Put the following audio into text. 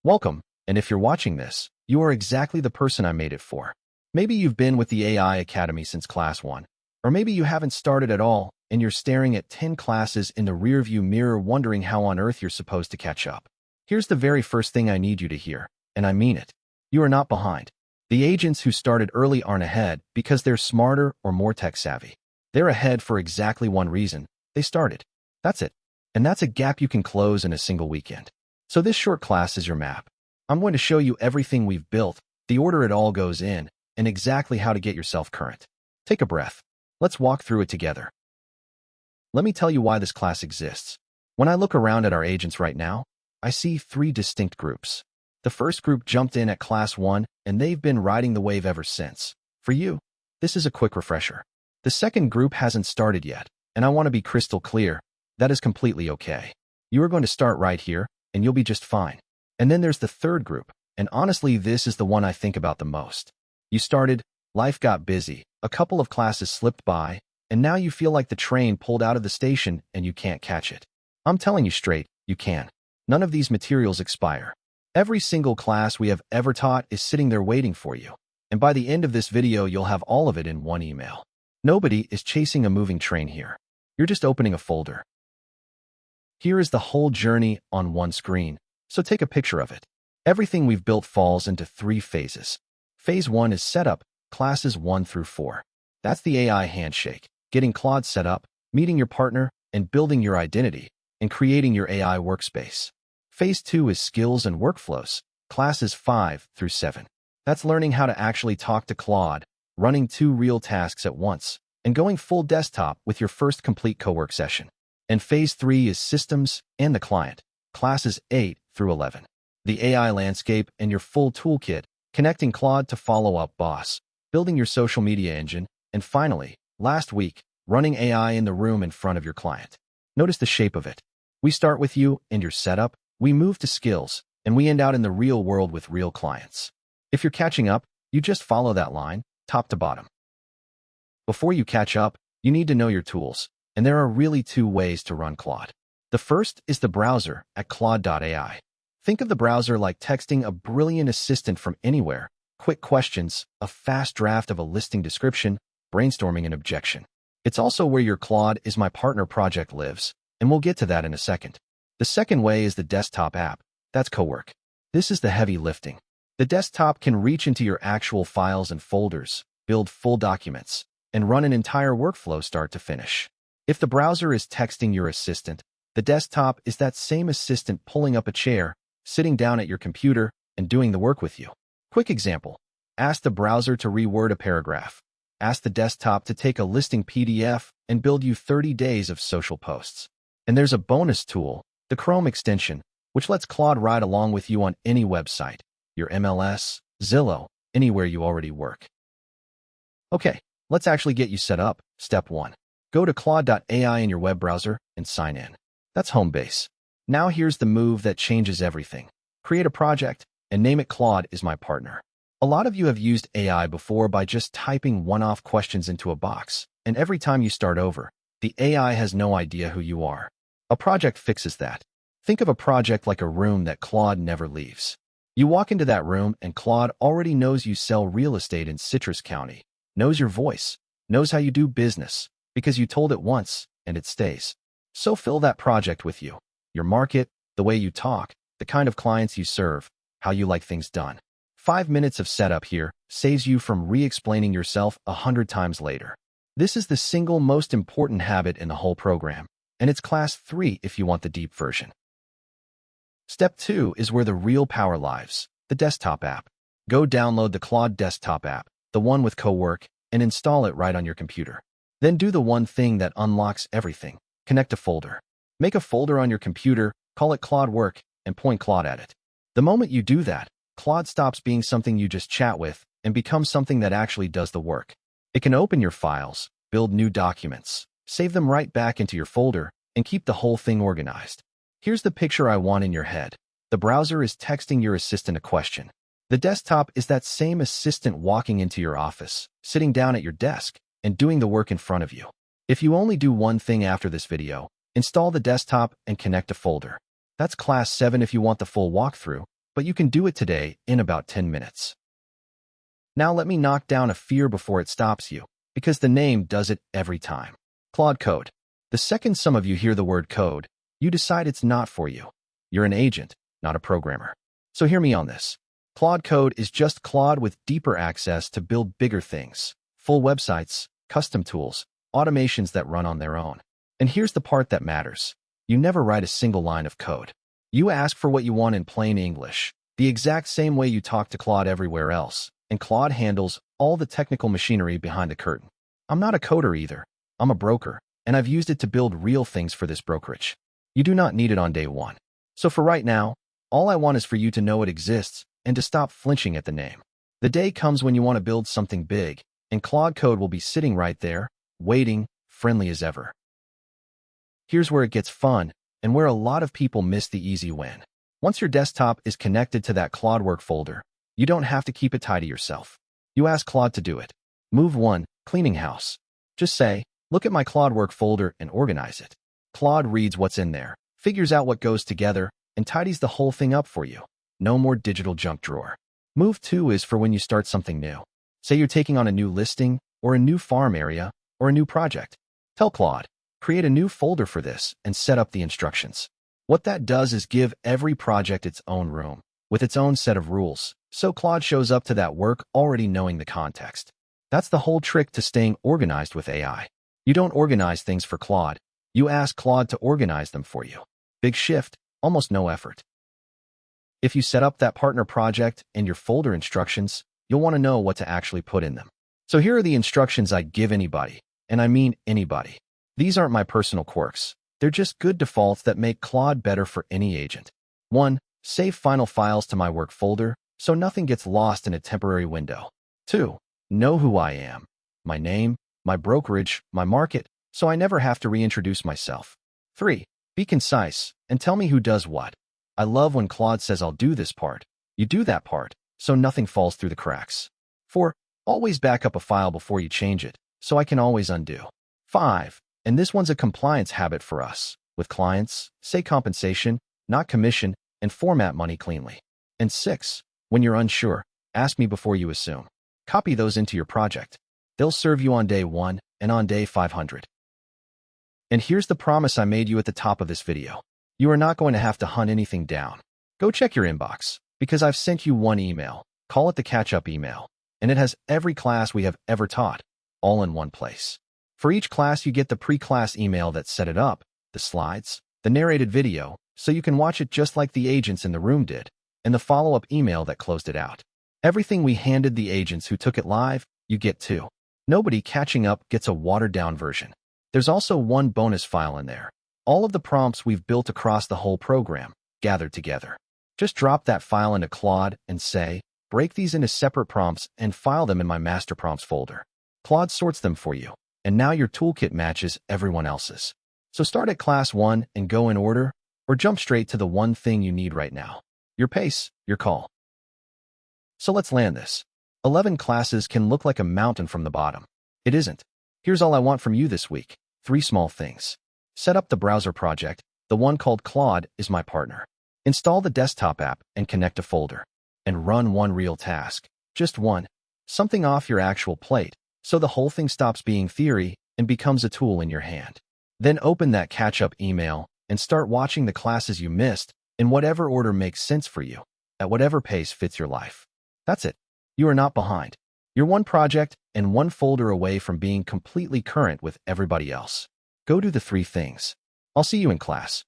Welcome, and if you're watching this, you are exactly the person I made it for. Maybe you've been with the AI Academy since class 1, or maybe you haven't started at all and you're staring at 10 classes in the rearview mirror wondering how on earth you're supposed to catch up. Here's the very first thing I need you to hear, and I mean it. You are not behind. The agents who started early aren't ahead because they're smarter or more tech-savvy. They're ahead for exactly one reason. They started. That's it. And that's a gap you can close in a single weekend. So this short class is your map. I'm going to show you everything we've built, the order it all goes in, and exactly how to get yourself current. Take a breath. Let's walk through it together. Let me tell you why this class exists. When I look around at our agents right now, I see 3 distinct groups. The first group jumped in at class 1, and they've been riding the wave ever since. For you, this is a quick refresher. The second group hasn't started yet, and I want to be crystal clear. That is completely okay. You are going to start right here, and you'll be just fine. And then there's the third group, and honestly, this is the one I think about the most. You started, life got busy, a couple of classes slipped by, and now you feel like the train pulled out of the station and you can't catch it. I'm telling you straight, you can. None of these materials expire. Every single class we have ever taught is sitting there waiting for you. And by the end of this video, you'll have all of it in one email. Nobody is chasing a moving train here. You're just opening a folder. Here is the whole journey on one screen, so take a picture of it. Everything we've built falls into 3 phases. Phase 1 is setup, classes 1 through 4. That's the AI handshake, getting Claude set up, meeting your partner, and building your identity, and creating your AI workspace. Phase 2 is skills and workflows, classes 5 through 7. That's learning how to actually talk to Claude, running 2 real tasks at once, and going full desktop with your first complete cowork session. And phase 3 is systems and the client, classes 8 through 11. The AI landscape and your full toolkit, connecting Claude to follow-up boss, building your social media engine, and finally, last week, running AI in the room in front of your client. Notice the shape of it. We start with you and your setup, we move to skills, and we end out in the real world with real clients. If you're catching up, you just follow that line, top to bottom. Before you catch up, you need to know your tools, and there are really 2 ways to run Claude. The first is the browser at claude.ai. Think of the browser like texting a brilliant assistant from anywhere, quick questions, a fast draft of a listing description, brainstorming an objection. It's also where your Claude is my partner project lives, and we'll get to that in a second. The second way is the desktop app. That's Cowork. This is the heavy lifting. The desktop can reach into your actual files and folders, build full documents, and run an entire workflow start to finish. If the browser is texting your assistant, the desktop is that same assistant pulling up a chair, sitting down at your computer, and doing the work with you. Quick example. Ask the browser to reword a paragraph. Ask the desktop to take a listing PDF and build you 30 days of social posts. And there's a bonus tool, the Chrome extension, which lets Claude ride along with you on any website, your MLS, Zillow, anywhere you already work. Okay, let's actually get you set up. Step 1. Go to claude.ai in your web browser and sign in. That's home base. Now here's the move that changes everything. Create a project and name it Claude is my partner. A lot of you have used AI before by just typing one-off questions into a box, and every time you start over, the AI has no idea who you are. A project fixes that. Think of a project like a room that Claude never leaves. You walk into that room and Claude already knows you sell real estate in Citrus County, knows your voice, knows how you do business, because you told it once, and it stays. So fill that project with you. Your market, the way you talk, the kind of clients you serve, how you like things done. 5 minutes of setup here saves you from re-explaining yourself 100 times later. This is the single most important habit in the whole program, and it's class 3 if you want the deep version. Step 2 is where the real power lies, the desktop app. Go download the Claude desktop app, the one with Cowork, and install it right on your computer. Then do the one thing that unlocks everything. Connect a folder. Make a folder on your computer, call it Claude Work, and point Claude at it. The moment you do that, Claude stops being something you just chat with and becomes something that actually does the work. It can open your files, build new documents, save them right back into your folder, and keep the whole thing organized. Here's the picture I want in your head. The browser is texting your assistant a question. The desktop is that same assistant walking into your office, sitting down at your desk, and doing the work in front of you. If you only do one thing after this video, install the desktop and connect a folder. That's class 7 if you want the full walkthrough, but you can do it today in about 10 minutes. Now let me knock down a fear before it stops you, because the name does it every time. Claude Code. The second some of you hear the word code, you decide it's not for you. You're an agent, not a programmer. So hear me on this. Claude Code is just Claude with deeper access to build bigger things, full websites, custom tools, automations that run on their own. And here's the part that matters. You never write a single line of code. You ask for what you want in plain English, the exact same way you talk to Claude everywhere else, and Claude handles all the technical machinery behind the curtain. I'm not a coder either. I'm a broker, and I've used it to build real things for this brokerage. You do not need it on day one. So for right now, all I want is for you to know it exists and to stop flinching at the name. The day comes when you want to build something big, and Claude Code will be sitting right there, waiting, friendly as ever. Here's where it gets fun, and where a lot of people miss the easy win. Once your desktop is connected to that Claude work folder, you don't have to keep it tidy yourself. You ask Claude to do it. Move 1, cleaning house. Just say, look at my Claude work folder and organize it. Claude reads what's in there, figures out what goes together, and tidies the whole thing up for you. No more digital junk drawer. Move 2 is for when you start something new. Say you're taking on a new listing, or a new farm area, or a new project. Tell Claude, create a new folder for this and set up the instructions. What that does is give every project its own room, with its own set of rules, so Claude shows up to that work already knowing the context. That's the whole trick to staying organized with AI. You don't organize things for Claude. You ask Claude to organize them for you. Big shift, almost no effort. If you set up that partner project and your folder instructions, you'll want to know what to actually put in them. So here are the instructions I'd give anybody, and I mean anybody. These aren't my personal quirks. They're just good defaults that make Claude better for any agent. 1. Save final files to my work folder, so nothing gets lost in a temporary window. 2. Know who I am, my name, my brokerage, my market, so I never have to reintroduce myself. 3. Be concise and tell me who does what. I love when Claude says I'll do this part. You do that part, so nothing falls through the cracks. 4. Always back up a file before you change it, so I can always undo. 5. And this one's a compliance habit for us. With clients, say compensation, not commission, and format money cleanly. And 6. When you're unsure, ask me before you assume. Copy those into your project. They'll serve you on day 1 and on day 500. And here's the promise I made you at the top of this video. You are not going to have to hunt anything down. Go check your inbox, because I've sent you one email. Call it the catch-up email, and it has every class we have ever taught, all in one place. For each class, you get the pre-class email that set it up, the slides, the narrated video, so you can watch it just like the agents in the room did, and the follow-up email that closed it out. Everything we handed the agents who took it live, you get too. Nobody catching up gets a watered-down version. There's also one bonus file in there. All of the prompts we've built across the whole program, gathered together. Just drop that file into Claude and say, break these into separate prompts and file them in my master prompts folder. Claude sorts them for you, and now your toolkit matches everyone else's. So start at class 1 and go in order, or jump straight to the one thing you need right now. Your pace, your call. So let's land this. 11 classes can look like a mountain from the bottom. It isn't. Here's all I want from you this week. 3 small things. Set up the browser project. The one called Claude is my partner. Install the desktop app and connect a folder. And run one real task. Just one. Something off your actual plate, so the whole thing stops being theory and becomes a tool in your hand. Then open that catch-up email and start watching the classes you missed in whatever order makes sense for you, at whatever pace fits your life. That's it. You are not behind. You're one project and one folder away from being completely current with everybody else. Go do the 3 things. I'll see you in class.